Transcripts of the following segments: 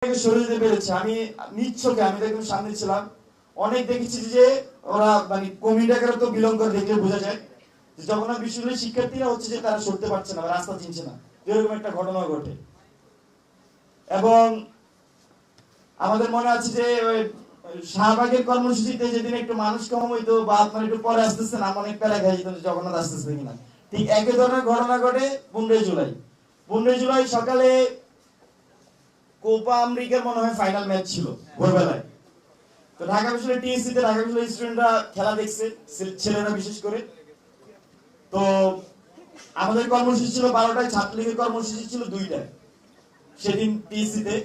সরে যেতে পেরেছে। আমি নিচ্ছকে আমি দেখুন সামনে ছিলাম, অনেক দেখেছি যে ওরা মানে কমিউনিটাকে তো বিলং করে দেখলে বোঝা যায় যে জগন্নাথ বিশ্ববিদ্যালয়ের শিক্ষার্থীরা হচ্ছে যে তারা সরতে পারছে না, রাস্তা চিনছে না, এরকম একটা ঘটনা ঘটে। এবং আমাদের মনে আছে যে শাহবাগের কর্মসূচিতে যেদিন একটু মানুষ কম হইতো বা আপনার একটু পরে আসতেছেন, আমার অনেক প্যারা খাই যেত জগন্নাথ আসতেছে কিনা। ঠিক একই ধরনের ঘটনা ঘটে 15 জুলাই। 15 জুলাই সকালে কোপা আমেরিকার মনে হয় ফাইনাল ম্যাচ ছিল ভোরবেলায়। তো ঢাকা বিশ্ববিদ্যালয় টিএসসি তে ঢাকা বিশ্ববিদ্যালয়ের স্টুডেন্টরা খেলা দেখছে, ছেলেরা বিশেষ করে। তো আমাদের কর্মসূচি ছিল 12টায়, ছাত্রলীগের কর্মসূচি ছিল 2টায়। সেদিন টিএসসি তে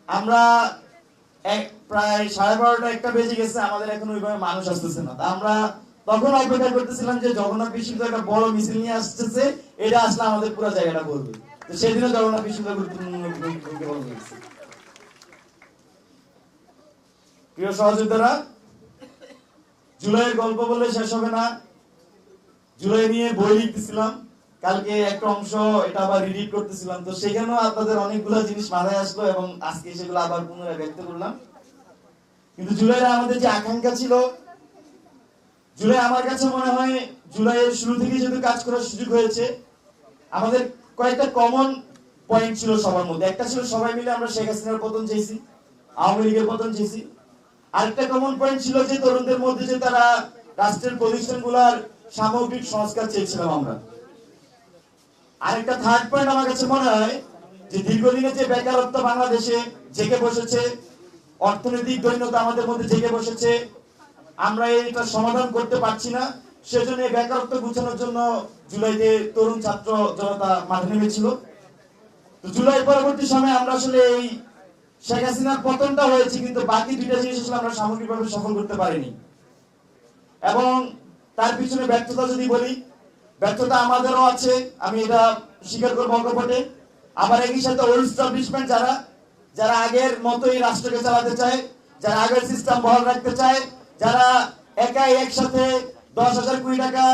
আমরা প্রায় 12:30 একটা বেজে গেছে, আমাদের এখন ওইভাবে মানুষ আসতেছে না। আমরা তখন অপেক্ষা করতেছিলাম যে জগন্নাথ বিশ্ববিদ্যালয় একটা বড় মিছিল নিয়ে আসতেছে, এটা আসলে আমাদের পুরো জায়গাটা বলবে। তো সেদিনও জগন্নাথ বিশ্ববিদ্যালয় গুরুত্বপূর্ণ ভূমিকা পালন করেছে। প্রিয় সহযোদ্ধারা, জুলাইয়ের গল্প বললে শেষ হবে না। জুলাই নিয়ে বই লিখতেছিলাম, কালকে একটা অংশ এটা আবার রিডিট করতেছিলাম, তো সেখানেও আপনাদের অনেকগুলো জিনিস মাথায় আসলো এবং আজকে সেগুলো আবার পুনরায় ব্যক্ত করলাম। কিন্তু জুলাইয়ের আমাদের যে আকাঙ্ক্ষা ছিল, জুলাই আমার কাছে মনে হয় জুলাইয়ের শুরু থেকে যেহেতু কাজ করার সুযোগ হয়েছে, আমাদের কয়েকটা কমন পয়েন্ট ছিল সবার মধ্যে। একটা ছিল সবাই মিলে আমরা শেখ হাসিনার পতন চেয়েছি, আওয়ামী লীগের পতন চেয়েছি। আরেকটা কমন পয়েন্ট ছিল যে তরুণদের মধ্যে যে তারা রাষ্ট্রের প্রতিষ্ঠানগুলোর সামগ্রিক সংস্কার চেয়েছিলাম আমরা। আরেকটা থার্ড পয়েন্ট আমার কাছে মনে হয় যে দীর্ঘদিনের যে বেকারত্ব বাংলাদেশে জেগে বসেছে, অর্থনৈতিক দৈন্যতা আমাদের মধ্যে জেগে বসেছে, আমরা এটা সমাধান করতে পারছি না। সেজন্য এই বেকারত্ব ঘুচানোর জন্য জুলাইতে তরুণ ছাত্র জনতা মাঠে নেমেছিল। তো জুলাই পরবর্তী সময়ে আমরা আসলে এই শেখ হাসিনার পতনটা হয়েছে, কিন্তু বাকি দুইটা জিনিস আসলে আমরা সামগ্রিকভাবে সফল করতে পারিনি। এবং তার পিছনে ব্যর্থতা যদি বলি, ব্যর্থতা আমাদেরও আছে, আমি এটা স্বীকার করবো অকপটে। আবার একই সাথে ওল্ড এস্টাবলিশমেন্ট যারা যারা আগের মতোই রাষ্ট্রকে চালাতে চায়, যারা আগের সিস্টেম বহাল রাখতে চায়, যারা একাই একসাথে 10,000 কোটি টাকা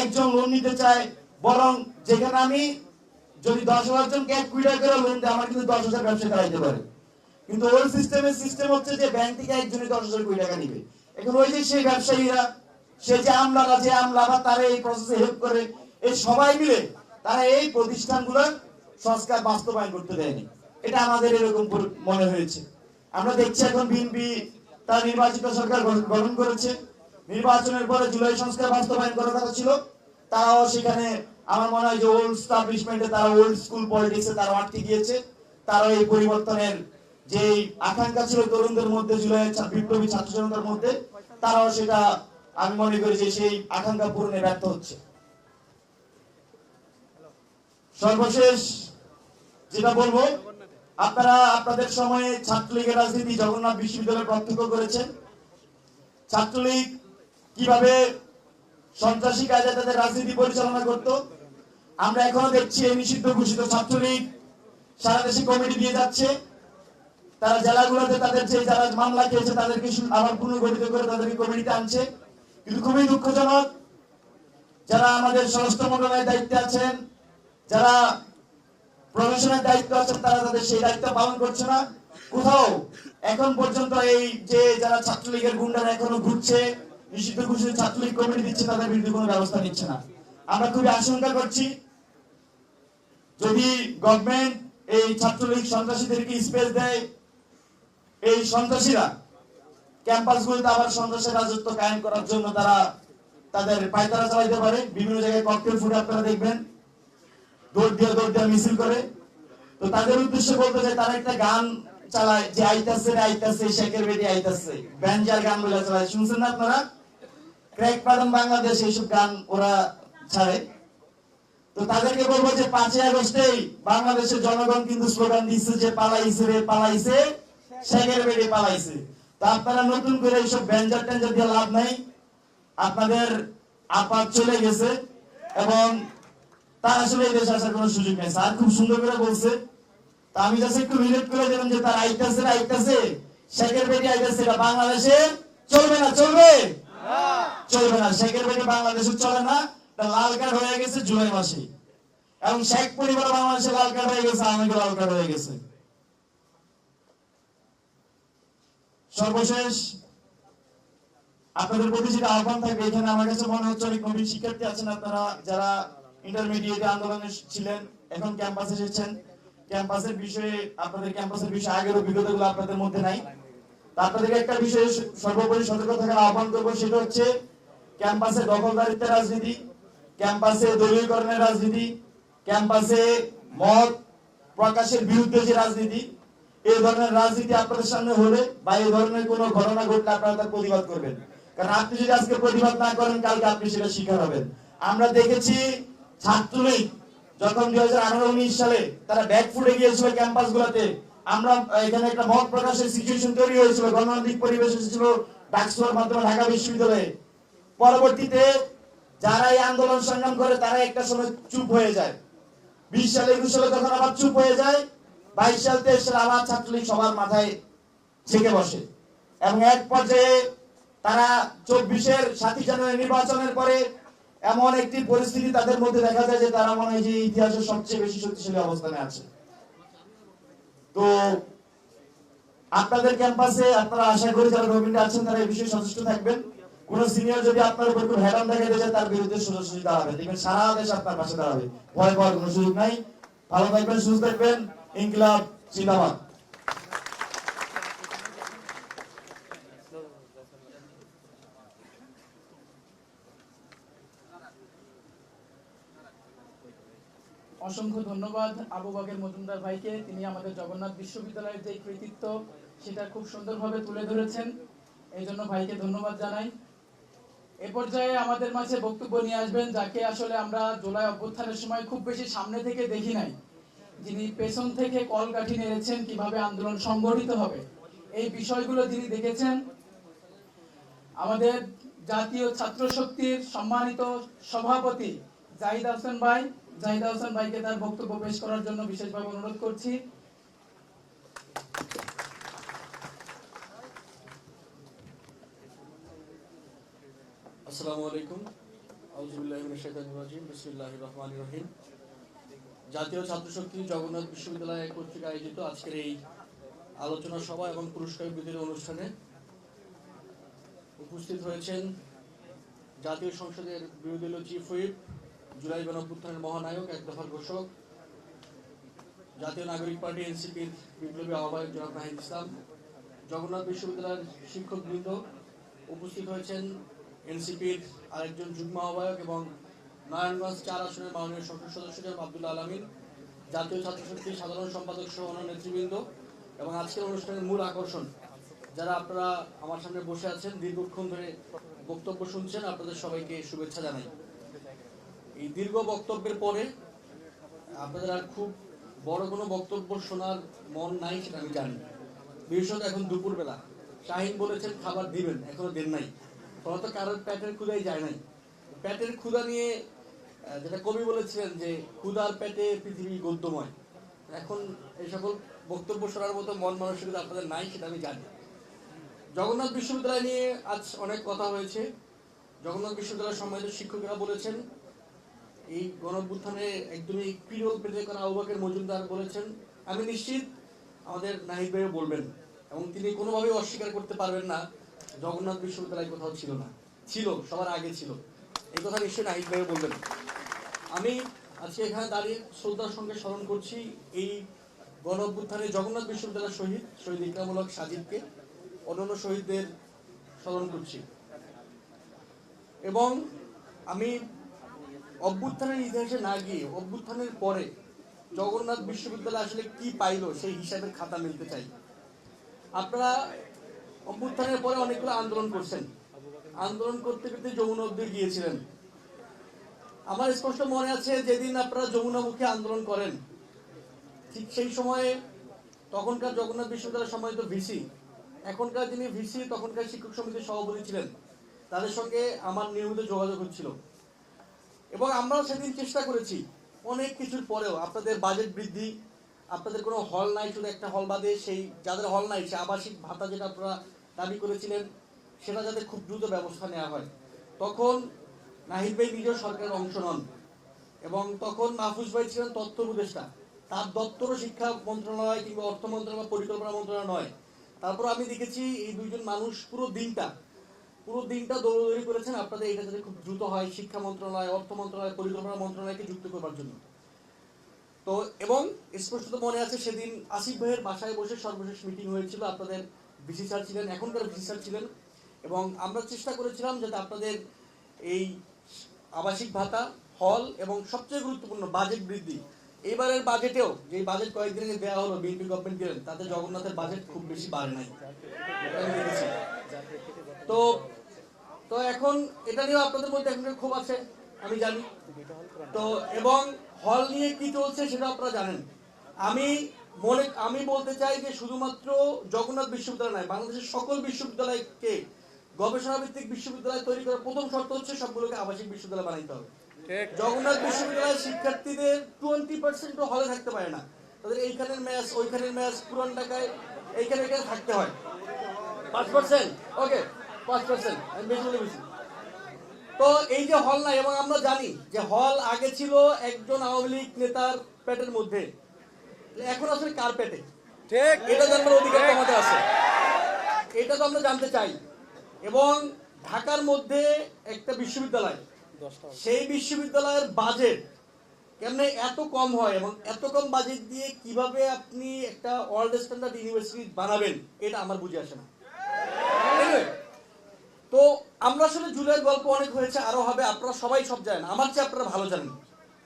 একজন লোন নিতে চায়, বরং যেখানে আমি যদি 10,000 জনকে 1 কোটি টাকা করে লোন দেয়, আমার কিন্তু 10,000 ব্যবসা চালাইতে পারে। কিন্তু ওল্ড সিস্টেমের সিস্টেম হচ্ছে যে ব্যাংক থেকে একজনই 10,000 কোটি টাকা নিবে। এখন ওই যে সেই ব্যবসায়ীরা, সে যে আমলারা, যে আমলারা তারা এই প্রসেসে হেল্প করে, এই সবাই মিলে তারা এই প্রতিষ্ঠানগুলোর সংস্কার বাস্তবায়ন করতে দেয়নি। এটা আমাদের এরকম মনে হয়েছে। আমরা দেখছি এখন বিএনপি তার নির্বাচিত সরকার গঠন করেছে, নির্বাচনের পরে জুলাই সংস্কার বাস্তবায়ন করার কথা ছিল, তারাও সেখানে আমার মনে হয় যে ওল্ড এস্টাবলিশমেন্টে তারা ওল্ড স্কুল পলিটিক্সে তারা আটকে গিয়েছে। তারা এই পরিবর্তনের যে আকাঙ্ক্ষা ছিল তরুণদের মধ্যে, জুলাই বিপ্লবী ছাত্র জনতার মধ্যে, তারাও সেটা আমি মনে করি যে সেই আকাঙ্ক্ষা পূরণে ব্যর্থ হচ্ছে। সর্বশেষ যেটা বলবো, আপনারা আপনাদের সময়ে ছাত্রলীগের রাজনীতি জগন্নাথ বিশ্ববিদ্যালয়ে প্রত্যক্ষ করেছেন। ছাত্রলীগ কিভাবে সন্ত্রাসী কাজে তাদের রাজনীতি পরিচালনা করত, আমরা এখনো দেখছি। এই নিষিদ্ধ ঘোষিত ছাত্রলীগ সারা দেশে কমিটি দিয়ে যাচ্ছে। তারা জেলাগুলোতে তাদের যে যারা মামলা খেয়েছে তাদেরকে আবার পুনর্গঠিত করে তাদেরকে কমিটিতে আনছে। কিন্তু খুবই দুঃখজনক, যারা আমাদের স্বরাষ্ট্র মন্ত্রণালয়ের দায়িত্বে আছেন, যারা প্রশাসনের দায়িত্ব আছেন, তারা তাদের সেই দায়িত্ব পালন করছে না। কোথাও এখন পর্যন্ত এই যে যারা ছাত্রলীগের গুন্ডারা এখনো ঘুরছে, নিষিদ্ধ ঘোষিত ছাত্রলীগ কমিটি দিচ্ছে, তাদের বিরুদ্ধে কোনো ব্যবস্থা নিচ্ছে না। আমরা খুবই আশঙ্কা করছি, যদি গভর্নমেন্ট এই ছাত্রলীগ সন্ত্রাসীদেরকে স্পেস দেয়, এই সন্ত্রাসীরা ক্যাম্পাসগুলোতে আবার সন্ত্রাসের রাজত্ব কায়েম করার জন্য তারা তাদের পায়তারা চালাইতে পারে। বিভিন্ন জায়গায় ককটেল ফুটে আপনারা দেখবেন, দৌড় দিয়ে মিছিল করে। তো তাদের উদ্দেশ্যে বলতে চাই, তারা একটা গান চালায় যে আইতাছে শেখের বেটি আইতাছে, ব্যানজার গান বলে চালায়, শুনছেন না আপনারা? ক্র্যাক পালন বাংলাদেশ এইসব গান ওরা ছাড়ে। তো তাদেরকে বলবো যে 5ই আগস্টেই বাংলাদেশের জনগণ কিন্তু স্লোগান দিচ্ছে যে পালাইছে রে পালাইছে, শেখের বেটি পালাইছে। তো আপনারা নতুন করে এইসব ব্যানজার ট্যানজার দিয়ে লাভ নাই। আপনাদের আপাত চলে গেছে এবং তার আসলে এই দেশে আসার কোনো সুযোগ নেই। স্যার খুব সুন্দর করে বলছে, তা আমি জাস্ট একটু রিলেট করে দিলাম যে তার আইতাছে শেখের বেটি আইতাছে, এটা বাংলাদেশে চলবে না। চলবে না। শেখের বেটি বাংলাদেশে চলে না, এটা লাল কার্ড হয়ে গেছে জুলাই মাসে। এবং শেখ পরিবার বাংলাদেশে লাল কার্ড হয়ে গেছে, আমাকে লাল কার্ড হয়ে গেছে। সর্বশেষ আপনাদের প্রতি যেটা আহ্বান থাকবে, এখানে আমার কাছে মনে হচ্ছে অনেক নবীন শিক্ষার্থী আছেন, আপনারা যারা ইন্টারমিডিয়েট আন্দোলনে ছিলেন, এখন ক্যাম্পাসে এসেছেন। ক্যাম্পাসের বিষয়ে, আপনাদের ক্যাম্পাসের বিষয়ে আগের অভিজ্ঞতাগুলো আপনাদের মধ্যে নাই। আপনাদেরকে একটা বিষয়ে সর্বোপরি সতর্ক থাকার আহ্বান করবো, সেটা হচ্ছে ক্যাম্পাসে দখলদারিত্বের রাজনীতি, ক্যাম্পাসে দলীয়করণের রাজনীতি, ক্যাম্পাসে মত প্রকাশের বিরুদ্ধে যে রাজনীতি, এই ধরনের রাজনীতি আপনাদের সামনে হলে বা এই ধরনের কোনো ঘটনা ঘটলে আপনারা তার প্রতিবাদ করবেন। কারণ আপনি যদি আজকে প্রতিবাদ না করেন, কালকে আপনি সেটা শিকার হবেন। আমরা দেখেছি ছাত্রলীগ যখন 2018-19 সালে তারা ব্যাক ফুটে গিয়েছিল ক্যাম্পাস গুলাতে, আমরা এখানে একটা মত প্রকাশের সিচুয়েশন তৈরি হয়েছিল, গণতান্ত্রিক পরিবেশ এসেছিল ডাকসুর মাধ্যমে ঢাকা বিশ্ববিদ্যালয়ে। পরবর্তীতে যারা এই আন্দোলন সংগ্রাম করে তারা একটা সময় চুপ হয়ে যায়। 20 সালে 21 সালে যখন আবার চুপ হয়ে যায়, 22 সাল 23 সালে আবার ছাত্রলীগ সবার মাথায় ছেকে বসে এবং এক পর্যায়ে তারা 24-এর 7 জানুয়ারি নির্বাচনের পরে এমন একটি পরিস্থিতি তাদের মধ্যে দেখা যায় যে তারা মনে হয় যে ইতিহাসের সবচেয়ে বেশি শক্তিশালী অবস্থানে আছে। তো আপনাদের ক্যাম্পাসে আপনারা আশা করি যারা নবীন আছেন তারা এই বিষয়ে সচেষ্ট থাকবেন। কোন সিনিয়র যদি আপনার উপর কোনো হেরান দেখাতে যায়, তার বিরুদ্ধে সোজাসুজি দাঁড়াবেন, দেখবেন সারা দেশ আপনার পাশে দাঁড়াবে, ভয় পাওয়ার কোনো সুযোগ নাই। ভালো থাকবেন, সুস্থ থাকবেন। ইনকিলাব জিন্দাবাদ। অসংখ্য ধন্যবাদ আবু বকর মজুমদার ভাইকে। তিনি আমাদের জগন্নাথ বিশ্ববিদ্যালয়ের যে কৃতিত্ব সেটা খুব সুন্দরভাবে তুলে ধরেছেন, এই জন্য ভাইকে ধন্যবাদ জানাই। এ পর্যায়ে আমাদের মাঝে বক্তব্য নিয়ে আসবেন যাকে আসলে আমরা জুলাই অভ্যুত্থানের সময় খুব বেশি সামনে থেকে দেখি নাই, যিনি পেছন থেকে কলকাঠি নেড়েছেন কিভাবে আন্দোলন সংগঠিত হবে, এই বিষয়গুলো যিনি দেখেছেন, আমাদের জাতীয় ছাত্র শক্তির সম্মানিত সভাপতি জাহিদ হোসেন ভাই। জাহিদ হোসেন ভাইকে তার বক্তব্য পেশ করার জন্য বিশেষভাবে অনুরোধ করছি। আসসালামু আলাইকুম। আউযু বিল্লাহি মিনাশ শাইতানির রাজিম। বিসমিল্লাহির রহমানির রহিম। জাতীয় ছাত্র শক্তি জগন্নাথ বিশ্ববিদ্যালয় কর্তৃক আয়োজিত আজকের এই আলোচনা সভা এবং পুরস্কার বিতরণী অনুষ্ঠানে উপস্থিত হয়েছেন জাতীয় সংসদের বিরোধী দলীয় চিফ হুইপ, জুলাই গণঅভ্যুত্থানের মহানায়ক, এক দফার ঘোষক, জাতীয় নাগরিক পার্টি এনসিপির বিপ্লবী আহ্বায়ক জনাব নাহিদ ইসলাম, জগন্নাথ বিশ্ববিদ্যালয়ের শিক্ষকবৃন্দ, উপস্থিত হয়েছেন এনসিপির আরেকজন যুগ্ম আহ্বায়ক এবং নারায়ণগঞ্জ 4 আসনের মাননীয় সংসদ সদস্য জনাব আব্দুল্লাহ আলামিন, জাতীয় ছাত্র শক্তির সাধারণ সম্পাদক সহ অন্যান্য নেতৃবৃন্দ এবং আজকের অনুষ্ঠানের মূল আকর্ষণ যারা আপনারা আমার সামনে বসে আছেন, দীর্ঘক্ষণ ধরে বক্তব্য শুনছেন, আপনাদের সবাইকে শুভেচ্ছা জানাই। এই দীর্ঘ বক্তব্যের পরে আপনাদের আর খুব বড় কোনো বক্তব্য শোনার মন নাই, সেটা আমি জানি। বিশেষত এখন দুপুরবেলা শাহিন বলেছেন খাবার দিবেন, এখনো দেন নাই, হয়তো কারোর পেটের ক্ষুধাই যায় নাই। পেটের ক্ষুধা নিয়ে যেটা কবি বলেছিলেন যে ক্ষুধার পেটে পৃথিবী গদ্যময়, এখন এই সকল বক্তব্য শোনার মতো মন মানসিকতা আপনাদের নাই, সেটা আমি জানি। জগন্নাথ বিশ্ববিদ্যালয় নিয়ে আজ অনেক কথা হয়েছে। জগন্নাথ বিশ্ববিদ্যালয়ের সম্মানিত শিক্ষকরা বলেছেন, এই গণঅভ্যুত্থানে একদমই পিরোল পেতে করা আবু বকর মজুমদার বলেছেন, আমি নিশ্চিত আমাদের নাহিদ ভাইও বলবেন এবং তিনি কোনোভাবেই অস্বীকার করতে পারবেন না জগন্নাথ বিশ্ববিদ্যালয় কোথাও ছিল না, ছিল, সবার আগে ছিল, এই কথা নিশ্চয়ই নাহিদ ভাইও বলবেন। আমি আজকে এখানে দাঁড়িয়ে শ্রদ্ধার সঙ্গে স্মরণ করছি এই গণঅভ্যুত্থানে জগন্নাথ বিশ্ববিদ্যালয়ের শহীদ ইকরামুল হক সাজিদকে, অন্যান্য শহীদদের স্মরণ করছি এবং আমি অভ্যুত্থানের ইতিহাসে না গিয়ে অভ্যুত্থানের পরে জগন্নাথ বিশ্ববিদ্যালয় আসলে কি পাইল সেই হিসাবের খাতা মিলতে চাই। আপনারা অভ্যুত্থানের পরে অনেকগুলো আন্দোলন করছেন, আন্দোলন করতে করতে যমুনা অবধি গিয়েছিলেন। আমার স্পষ্ট মনে আছে যেদিন আপনারা যমুনামুখী আন্দোলন করেন, ঠিক সেই সময়ে তখনকার জগন্নাথ বিশ্ববিদ্যালয়ের সম্মানিত ভিসি, এখনকার যিনি ভিসি তখনকার শিক্ষক সমিতির সভাপতি ছিলেন, তাদের সঙ্গে আমার নিয়মিত যোগাযোগ হচ্ছিল এবং আমরা সেদিন চেষ্টা করেছি অনেক কিছুর পরেও আপনাদের বাজেট বৃদ্ধি, আপনাদের কোনো হল নাই, শুধু একটা হল বাদে সেই যাদের হল নাই সে আবাসিক ভাতা যেটা আপনারা দাবি করেছিলেন সেটা যাতে খুব দ্রুত ব্যবস্থা নেওয়া হয়। তখন নাহিদ ভাই নিজেও সরকারের অংশ নন এবং তখন মাহফুজ ভাই ছিলেন তথ্য উপদেষ্টা, তার দপ্তরও শিক্ষা মন্ত্রণালয় কিংবা অর্থ মন্ত্রণালয় বা পরিকল্পনা মন্ত্রণালয় নয়, তারপর আমি দেখেছি এই দুইজন মানুষ পুরো দিনটা দৌড়াদৌড়ি করেছেন আপনাদের এটা যাতে খুব দ্রুত হয়, শিক্ষা মন্ত্রণালয়, অর্থ মন্ত্রণালয়, পরিকল্পনা মন্ত্রণালয়কে যুক্ত করবার জন্য। তো এবং স্পষ্টত মনে আছে সেদিন আসিফ ভাইয়ের বাসায় বসে সর্বশেষ মিটিং হয়েছিল, আপনাদের ভিসি স্যার ছিলেন, এখনকার ভিসি স্যার ছিলেন, এবং আমরা চেষ্টা করেছিলাম যাতে আপনাদের এই আবাসিক ভাতা, হল এবং সবচেয়ে গুরুত্বপূর্ণ বাজেট বৃদ্ধি, এবারের বাজেটেও যে বাজেট কয়েকদিন আগে দেওয়া হলো, বিএনপি গভর্নমেন্ট দিলেন, তাতে জগন্নাথের বাজেট খুব বেশি বাড়ে নাই। তো তো এখন এটা নিয়েও আপনাদের মধ্যে এখন খুব আছে আমি জানি। তো এবং হল নিয়ে কি চলছে সেটা আপনারা জানেন। আমি বলতে চাই যে শুধুমাত্র জগন্নাথ বিশ্ববিদ্যালয় নয়, বাংলাদেশের সকল বিশ্ববিদ্যালয়কে গবেষণা ভিত্তিক বিশ্ববিদ্যালয় তৈরি করার প্রথম শর্ত হচ্ছে সবগুলোকে আবাসিক বিশ্ববিদ্যালয় বানাইতে হবে। জগন্নাথ বিশ্ববিদ্যালয়ের শিক্ষার্থীদের 20% হলে থাকতে পারে না, তাদের এইখানের ম্যাচ, ওইখানের ম্যাচ, পুরান ঢাকায় এইখানে থাকতে হয়। 5%, ওকে 5%, আমি বেশি। তো এই যে হল নাই, এবং আমরা জানি যে হল আগে ছিল একজন আওয়ামী লীগ নেতার পেটের মধ্যে, এখন আসলে কার পেটে, ঠিক এটা জানার অধিকার আমাদের আছে, এটা তো আমরা জানতে চাই। এবং ঢাকার মধ্যে একটা বিশ্ববিদ্যালয়, সেই বিশ্ববিদ্যালয়ের বাজেট কেমনে এত কম হয় এবং এত কম বাজেট দিয়ে কিভাবে আপনি একটা ওয়ার্ল্ড স্ট্যান্ডার্ড ইউনিভার্সিটি বানাবেন, এটা আমার বুঝে আসে না। তো আমরা আসলে জুলাইয়ের গল্প অনেক হয়েছে, আরো হবে, আপনারা সবাই সব জানেন, আমার চেয়ে আপনারা ভালো জানেন,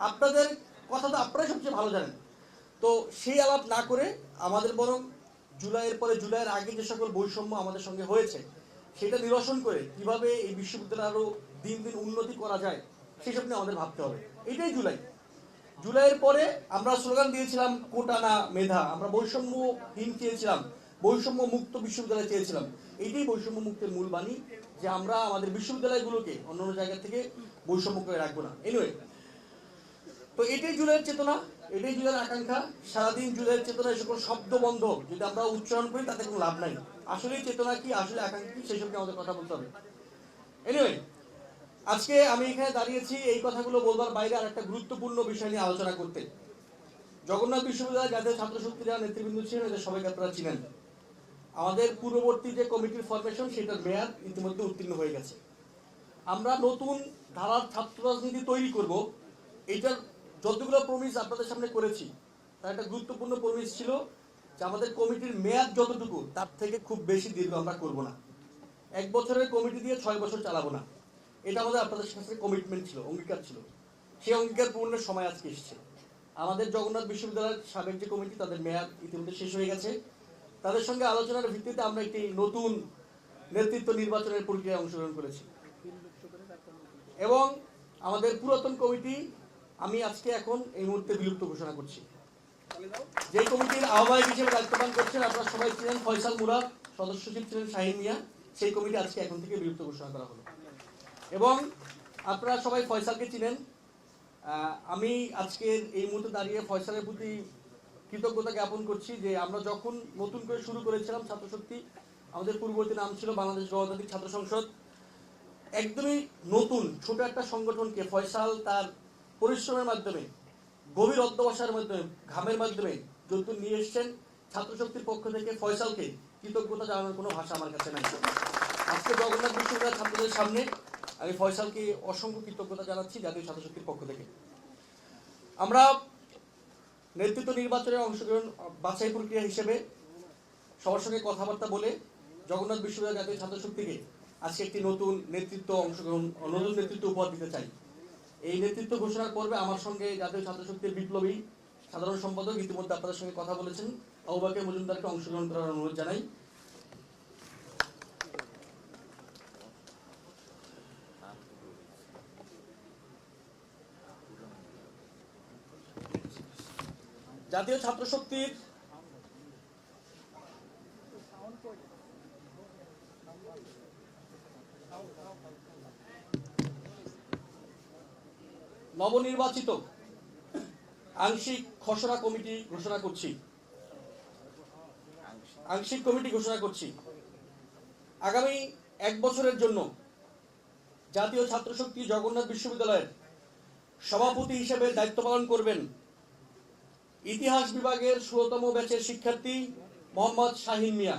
আপনাদের কথা তো আপনারাই সবচেয়ে ভালো জানেন। তো সেই আলাপ না করে আমাদের বরং জুলাইয়ের পরে, জুলাইয়ের আগে যে সকল বৈষম্য আমাদের সঙ্গে হয়েছে সেটা নিরসন করে কিভাবে এই বিশ্ববিদ্যালয় আরো দিন দিন উন্নতি করা যায় সেসব নিয়ে আমাদের ভাবতে হবে। এটাই জুলাইয়ের পরে আমরা স্লোগান দিয়েছিলাম কোটা না মেধা, আমরা বৈষম্যহীন চেয়েছিলাম, বৈষম্য মুক্ত বিশ্ববিদ্যালয় চেয়েছিলাম। এইটাই বৈষম্য মুক্তের মূল বাণী, যে আমরা আমাদের বিশ্ববিদ্যালয়গুলোকে অন্যান্য জায়গা থেকে বৈষম্য করে রাখবো না। এনিওয়ে, তো এটাই জুলাইয়ের চেতনা, এটাই জুলাইয়ের আকাঙ্ক্ষা। সারাদিন জুলাইয়ের চেতনা এই সকল শব্দবন্ধ যদি আমরা উচ্চারণ করি তাতে কোনো লাভ নাই। আসলে চেতনা কি, আসলে আকাঙ্ক্ষা কি, সেই সব নিয়ে আমাদের কথা বলতে হবে। এনিওয়ে, আজকে আমি এখানে দাঁড়িয়েছি এই কথাগুলো বলবার বাইরে আর একটা গুরুত্বপূর্ণ বিষয় নিয়ে আলোচনা করতে। জগন্নাথ বিশ্ববিদ্যালয় জাতীয় ছাত্র শক্তির যারা নেতৃবৃন্দ ছিলেন এদের সবাইকে আপনারা চিনেন। আমাদের পূর্ববর্তী যে কমিটির ফরমেশন সেটার মেয়াদ ইতিমধ্যে উত্তীর্ণ হয়ে গেছে। আমরা নতুন ধারার ছাত্র রাজনীতি তৈরি করব, এইটার যতগুলো প্রমিস আপনাদের সামনে করেছি তার একটা গুরুত্বপূর্ণ প্রমিস ছিল যে আমাদের কমিটির মেয়াদ যতটুকু তার থেকে খুব বেশি দীর্ঘ আমরা করব না। 1 বছরের কমিটি দিয়ে 6 বছর চালাবো না, এটা আমাদের আপনাদের সাথে কমিটমেন্ট ছিল, অঙ্গীকার ছিল। সেই অঙ্গীকার পূরণের সময় আজকে এসেছে। আমাদের জগন্নাথ বিশ্ববিদ্যালয়ের সাবেক যে কমিটি তাদের মেয়াদ ইতিমধ্যে শেষ হয়ে গেছে। তাদের সঙ্গে আলোচনার ভিত্তিতে আমরা একটি নতুন নেতৃত্ব নির্বাচনের প্রক্রিয়ায় অংশগ্রহণ করেছি। এবং আমাদের পুরাতন কমিটি আমি আজকে এখন এই মুহূর্তে বিলুপ্ত ঘোষণা করছি। যে কমিটির আহ্বায়ক হিসেবে দায়িত্ব পালন করছেন আপনারা সবাই ছিলেন ফয়সাল মুরাদ, সদস্য সচিব ছিলেন শাহিন মিয়া, সেই কমিটি আজকে এখন থেকে বিলুপ্ত ঘোষণা করা হলো। এবং আপনারা সবাই ফয়সালকে চিনেন। আমি আজকের এই মুহূর্তে দাঁড়িয়ে ফয়সালের প্রতি কৃতজ্ঞতা জ্ঞাপন করছি যে আমরা যখন নতুন করে শুরু করেছিলাম ছাত্রশক্তি, আমাদের পূর্ববর্তী নাম ছিল বাংলাদেশ গণতান্ত্রিক ছাত্র সংসদ, একদমই নতুন ছোট একটা সংগঠনকে ফয়সাল তার পরিশ্রমের মাধ্যমে, গভীর অধ্যবসায়ের মাধ্যমে, ঘামের মাধ্যমে যতদূর নিয়ে এসছেন, ছাত্রশক্তির পক্ষ থেকে ফয়সালকে কৃতজ্ঞতা জানানোর কোনো ভাষা আমার কাছে নাই। আজকে জগন্নাথ বিশ্ববিদ্যালয়ের ছাত্রদের সামনে আমি ফয়সালকে অসংখ্য কৃতজ্ঞতা জানাচ্ছি জাতীয় ছাত্রশক্তির পক্ষ থেকে। আমরা নেতৃত্ব নির্বাচনে অংশগ্রহণ বাছাই প্রক্রিয়া হিসেবে সবার সঙ্গে কথাবার্তা বলে জগন্নাথ বিশ্ববিদ্যালয় জাতীয় ছাত্রশক্তিকে আজকে একটি নতুন নেতৃত্ব উপহার দিতে চাই। এই নেতৃত্ব ঘোষণার পর্বে আমার সঙ্গে জাতীয় ছাত্রশক্তির বিপ্লবী সাধারণ সম্পাদক ইতিমধ্যে আপনাদের সঙ্গে কথা বলেছেন, আবু বকর মজুমদারকে অংশগ্রহণ করার অনুরোধ জানাই। জাতীয় ছাত্রশক্তির নবনির্বাচিত আংশিক খসড়া কমিটি ঘোষণা করছি। আগামী 1 বছরের জন্য জাতীয় ছাত্রশক্তি জগন্নাথ বিশ্ববিদ্যালয়ের সভাপতি হিসেবে দায়িত্ব পালন করবেন ইতিহাস বিভাগের 16তম ব্যাচের শিক্ষার্থী মোহাম্মদ শাহিন মিয়া।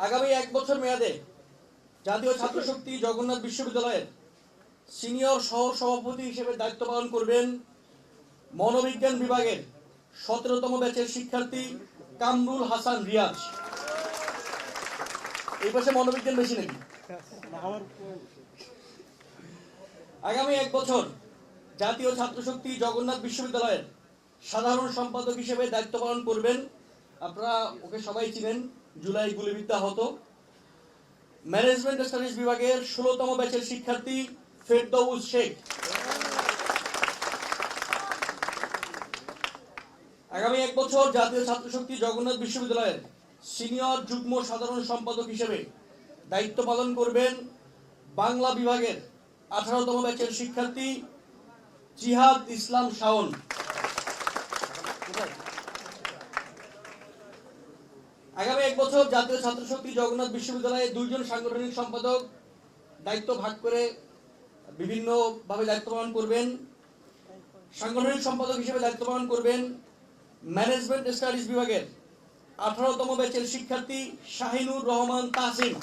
আগামী 1 বছর মেয়াদে জাতীয় ছাত্র শক্তি জগন্নাথ বিশ্ববিদ্যালয়ের সিনিয়র সহ সভাপতি হিসেবে দায়িত্ব পালন করবেন মনোবিজ্ঞান বিভাগের 17তম ব্যাচের শিক্ষার্থী কামরুল হাসান রিয়াজ। এই পাশে মনোবিজ্ঞান বেশি নাকি? আগামী 1 বছর জাতীয় ছাত্র শক্তি জগন্নাথ বিশ্ববিদ্যালয়ের সাধারণ সম্পাদক হিসেবে দায়িত্ব পালন করবেন, আপনারা ওকে সবাই চিনেন, জুলাই গুলিবিদ্যা হতো, ম্যানেজমেন্ট স্টাডিজ বিভাগের 16তম ব্যাচের শিক্ষার্থী ফেরদৌস শেখ। আগামী 1 বছর জাতীয় ছাত্র শক্তি জগন্নাথ বিশ্ববিদ্যালয়ের সিনিয়র যুগ্ম সাধারণ সম্পাদক হিসেবে দায়িত্ব পালন করবেন বাংলা বিভাগের 18তম ব্যাচের শিক্ষার্থী জিহাদ ইসলাম শাওন। আগামী 1 বছর জাতীয় ছাত্র শক্তি জগন্নাথ বিশ্ববিদ্যালয়ে 2 জন সাংগঠনিক সম্পাদক দায়িত্ব ভাগ করে বিভিন্ন ভাবে দায়িত্ব পালন করবেন। সাংগঠনিক সম্পাদক হিসেবে দায়িত্ব পালন করবেন ম্যানেজমেন্ট স্টাডিজ বিভাগের 18তম ব্যাচের শিক্ষার্থী শাহিনুর রহমান তাসিম।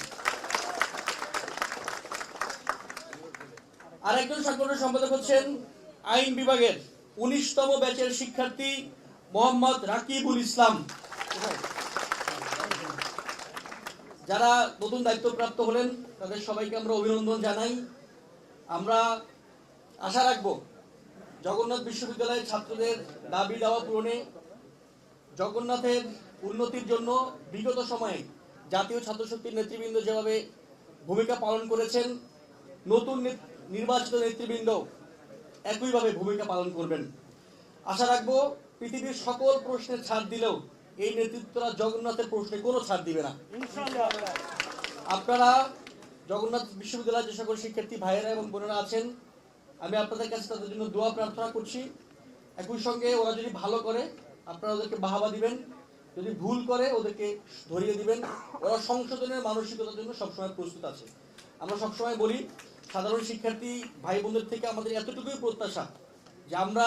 আরেকজন সাংগঠনিক সম্পাদক হচ্ছেন আইন বিভাগের 19তম ব্যাচের শিক্ষার্থী মোহাম্মদ রাকিবুল ইসলাম। যারা নতুন দায়িত্বপ্রাপ্ত হলেন তাদের সবাইকে আমরা অভিনন্দন জানাই। আমরা আশা রাখব জগন্নাথ বিশ্ববিদ্যালয়ের ছাত্রদের দাবি দাওয়া পূরণে, জগন্নাথের উন্নতির জন্য বিগত সময়ে জাতীয় ছাত্র শক্তির নেতৃবৃন্দ যেভাবে ভূমিকা পালন করেছেন, নতুন নির্বাচিত নেতৃবৃন্দ একইভাবে ভূমিকা পালন করবেন। আশা রাখবো পৃথিবীর সকল প্রশ্নের ছাড় দিলেও এই নেতৃত্বরা জগন্নাথের প্রশ্নে কোনো ছাড় দিবে না। আপনারা জগন্নাথ বিশ্ববিদ্যালয়ের যে সকল শিক্ষার্থী ভাইয়েরা এবং বোনেরা আছেন, আমি আপনাদের কাছে তাদের জন্য দোয়া প্রার্থনা করছি। একই সঙ্গে ওরা যদি ভালো করে আপনারা ওদেরকে বাহাবা দিবেন, যদি ভুল করে ওদেরকে ধরিয়ে দিবেন। ওরা সংশোধনের মানসিকতার জন্য সবসময় প্রস্তুত আছে। আমরা সবসময় বলি সাধারণ শিক্ষার্থী ভাই বোনদের থেকে আমাদের এতটুকুই প্রত্যাশা যে আমরা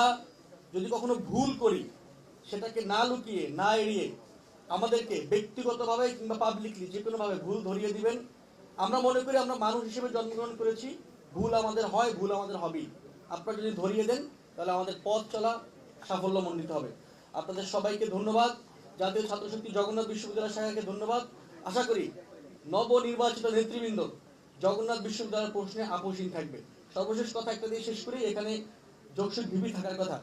যদি কখনো ভুল করি সেটাকে না লুকিয়ে না এড়িয়ে আমাদেরকে ব্যক্তিগতভাবে কিংবা পাবলিকলি যে কোনোভাবে ভুল ধরিয়ে দিবেন। আমরা মনে করি আমরা মানুষ হিসেবে জন্মগ্রহণ করেছি, ভুল আমাদের হয়, ভুল আমাদের হবেই। আপনারা যদি ধরিয়ে দেন তাহলে আমাদের পথ চলা সাফল্যমণ্ডিত হবে। আপনাদের সবাইকে ধন্যবাদ। জাতীয় ছাত্র শক্তি জগন্নাথ বিশ্ববিদ্যালয় শাখাকে ধন্যবাদ। আশা করি নবনির্বাচিত নেতৃবৃন্দ জগন্নাথ বিশ্ববিদ্যালয়ের প্রশ্নে আপোষহীন থাকবে। সর্বশেষ কথা একটা দিয়ে শেষ করি, এখানে যোগসুর ভিপি থাকার কথা।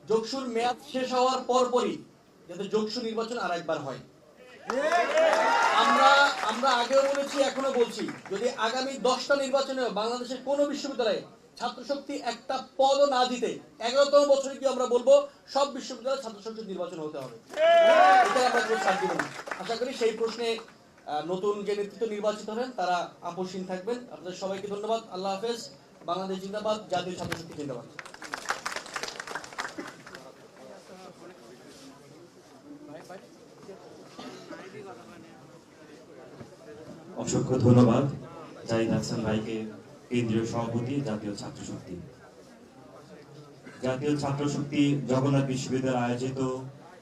যোগসুর মেয়াদ শেষ হওয়ার পরপরই যাতে যোগসু নির্বাচন আর একবার হয়। আমরা আগেও বলেছি, এখনো বলছি, যদি আগামী 10টা নির্বাচনে বাংলাদেশের কোন বিশ্ববিদ্যালয়ে ছাত্র শক্তি একটা পদও না দিতে 11তম বছরে কি আমরা বলবো সব বিশ্ববিদ্যালয়ে ছাত্র শক্তি নির্বাচন হতে হবে। এটা আমরা কোনো ছাড় দিব না। আশা করি সেই প্রশ্নে নতুন যে নেতৃত্ব নির্বাচিত হবেন তারা আপোষহীন থাকবেন। আপনাদের সবাইকে ধন্যবাদ। আল্লাহ হাফেজ। বাংলাদেশ জিন্দাবাদ। জাতীয় ছাত্র শক্তি জিন্দাবাদ। অসংখ্য ধন্যবাদ জাহিদ হাসান ভাইকে, কেন্দ্রীয় সভাপতি জাতীয় ছাত্র শক্তি। জাতীয় ছাত্র শক্তি জগন্নাথ বিশ্ববিদ্যালয় আয়োজিত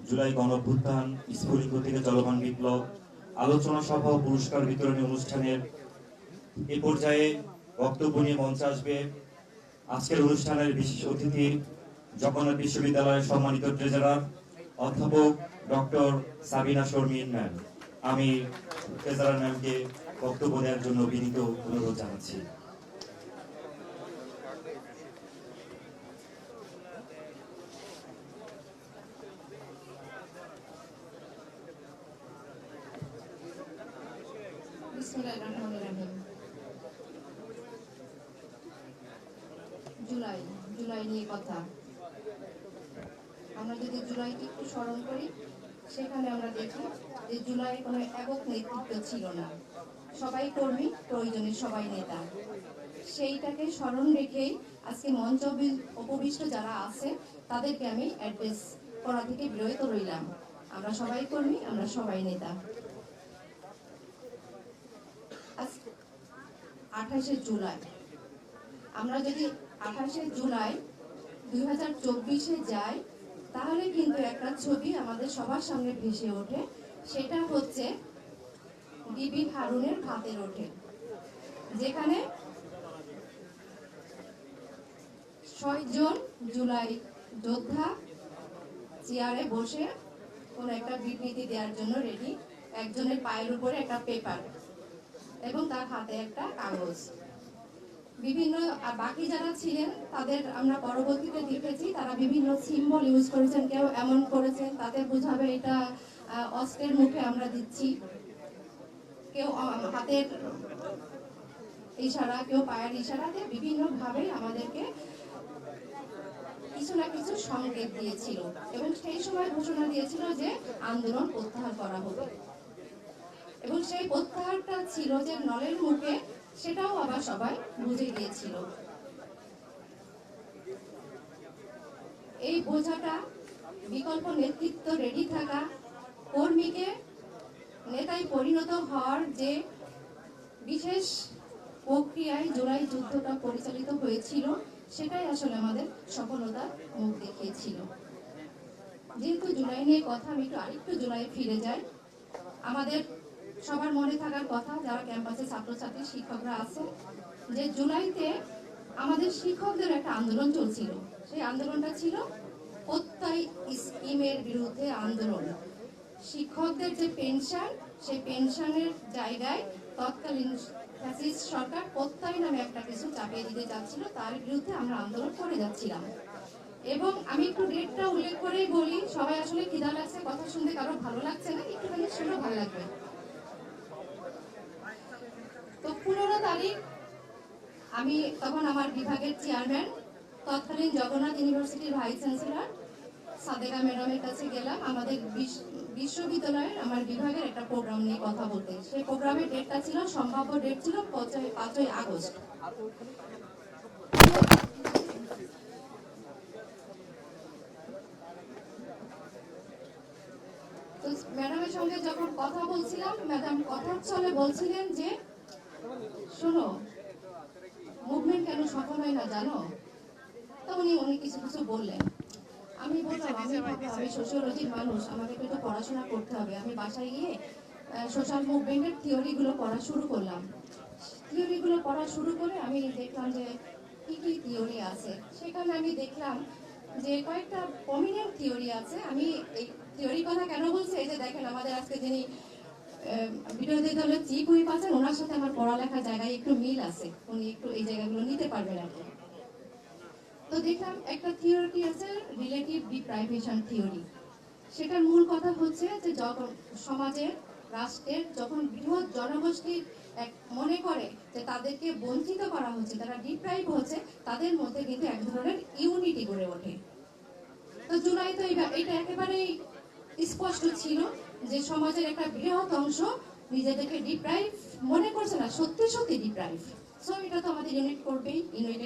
জুলাই গণঅভ্যুত্থান, স্ফুলিঙ্গ থেকে চলমান বিপ্লব আলোচনা সভা ও পুরস্কার বিতরণী অনুষ্ঠানের এ পর্যায়ে বক্তব্য নিয়ে মঞ্চে আসবে আজকের অনুষ্ঠানের বিশেষ অতিথি জগন্নাথ বিশ্ববিদ্যালয়ের সম্মানিত ট্রেজারার অধ্যাপক ডক্টর সাবিনা শর্মিন ম্যাম। আমি ট্রেজারার ম্যামকে বক্তব্য দেওয়ার জন্য বিনীত অনুরোধ জানাচ্ছি। জুলাই নিয়ে কথা। আমরা যদি জুলাইকে একটু স্মরণ করি, সেখানে আমরা দেখি যে জুলাই কোনো একক নেতৃত্ব ছিল না, সবাই কর্মী, প্রয়োজনে সবাই নেতা। সেইটাকে স্মরণ রেখেই আজকে মঞ্চ উপবিষ্ট যারা আছে তাদেরকে আমি অ্যাড্রেস করা থেকে বিরত রইলাম। আমরা সবাই কর্মী, আমরা সবাই নেতা। 28শে জুলাই, আমরা যদি 28শে জুলাই 2024-এ যাই তাহলে কিন্তু একটা ছবি আমাদের সবার সামনে ভেসে ওঠে, সেটা হচ্ছে বিবি হারুনের ভাতের ওঠে, যেখানে ৬ জন জুলাই যোদ্ধা চেয়ারে বসে কোন একটা বিবৃতি দেওয়ার জন্য রেডি, একজনের পায়ের উপরে একটা পেপার এবং তার হাতে একটা কাগজ। বিভিন্ন বাকি যারা ছিলেন তাদের আমরা পরবর্তীতে দেখেছি তারা বিভিন্ন সিম্বল ইউজ করেছেন, কেউ এমন করেছেন তাদের বোঝাবে এটা অস্ত্রের মুখে আমরা দিচ্ছি, কেউ হাতের ইশারা, কেউ পায়ের ইশারাতে বিভিন্ন ভাবে আমাদেরকে কিছু না কিছু সংকেত দিয়েছিল এবং সেই সময় ঘোষণা দিয়েছিল যে আন্দোলন প্রত্যাহার করা হবে এবং সেই প্রত্যাহারটা ছিল যে নলের মুখে, সেটাও আবার সবাই বুঝে গিয়েছিল। এই বোঝাটা বিকল্প নেতৃত্ব রেডি থাকা, কর্মীকে নেতায় পরিণত হওয়ার যে বিশেষ প্রক্রিয়ায় জুলাই যুদ্ধটা পরিচালিত হয়েছিল, সেটাই আসলে আমাদের সফলতার মুখ দেখিয়েছিল। যেহেতু জুলাই নিয়ে কথা, আমি একটু আরেকটু জুলাই ফিরে যাই। আমাদের সবার মনে থাকার কথা, যারা ক্যাম্পাসে ছাত্রছাত্রী শিক্ষকরা আছে, যে জুলাইতে আমাদের শিক্ষকদের একটা আন্দোলন চলছিল। সেই আন্দোলনটা ছিল প্রত্যয় স্কিমের বিরুদ্ধে আন্দোলন। শিক্ষকদের যে পেনশন, সেই পেনশনের জায়গায় তৎকালীন ফ্যাসিস্ট সরকার প্রত্যয় নামে একটা কিছু চাপিয়ে দিতে যাচ্ছিল, তার বিরুদ্ধে আমরা আন্দোলন করে যাচ্ছিলাম। এবং আমি একটু ডেটটা উল্লেখ করেই বলি, সবাই আসলে খিদা লাগছে, কথা শুনতে কারো ভালো লাগছে না, একটুখানি শুনে ভালো লাগবে। তো 15 তারিখ আমি তখন আমার বিভাগের চেয়ারম্যান, তৎকালীন জগন্নাথ ইউনিভার্সিটির ভাইস চ্যান্সেলর সাদেকা ম্যাডামের কাছে গেলাম আমাদের বিশ্ববিদ্যালয়ের আমার বিভাগের একটা প্রোগ্রাম নিয়ে কথা বলতে। সেই প্রোগ্রামের ডেটটা ছিল, সম্ভাব্য ডেট ছিল 5ই আগস্ট। তো ম্যাডামের সঙ্গে যখন কথা বলছিলাম, ম্যাডাম কথার ছলে বলছিলেন যে শোনো, মুভমেন্ট কেন সফল হয় না জানো? তো উনি কিছু কিছু বললেন। আমি বললাম আমি সোশিওলজির মানুষ, আমাকে একটু পড়াশোনা করতে হবে। আমি বাসায় গিয়ে সোশ্যাল মুভমেন্টের থিওরিগুলো পড়া শুরু করলাম। থিওরিগুলো পড়া শুরু করে আমি দেখলাম যে কি কি থিওরি আছে। সেখানে আমি দেখলাম যে কয়েকটা প্রমিনেন্ট থিওরি আছে। আমি এই থিওরি কথা কেন বলছি, এই যে দেখেন আমাদের আজকে যিনি বিরোধী দলের চিফ হুইপ আছেন, ওনার সাথে আমার পড়ালেখার জায়গায় একটু মিল আছে, উনি একটু এই জায়গাগুলো নিতে পারবেন আর কি। তো দেখলাম একটা থিওরি আছে রিলেটিভ ডিপ্রাইভেশন থিওরি। সেটার মূল কথা হচ্ছে যে যখন সমাজের, রাষ্ট্রের যখন বৃহৎ জনগোষ্ঠীর মনে করে যে তাদেরকে বঞ্চিত করা হচ্ছে, তারা ডিপ্রাইভ হচ্ছে, তাদের মধ্যে কিন্তু এক ধরনের ইউনিটি গড়ে ওঠে। তো জুলাই তো এটা একেবারেই স্পষ্ট ছিল যে সমাজের একটা বৃহৎ অংশ নিজেদেরকে ডিপ্রাইভ মনে করছে না, সত্যি সত্যি ডিপ্রাইভ। সো এটা তো আমাদের ইউনিট করবেই, ইউনাইটেড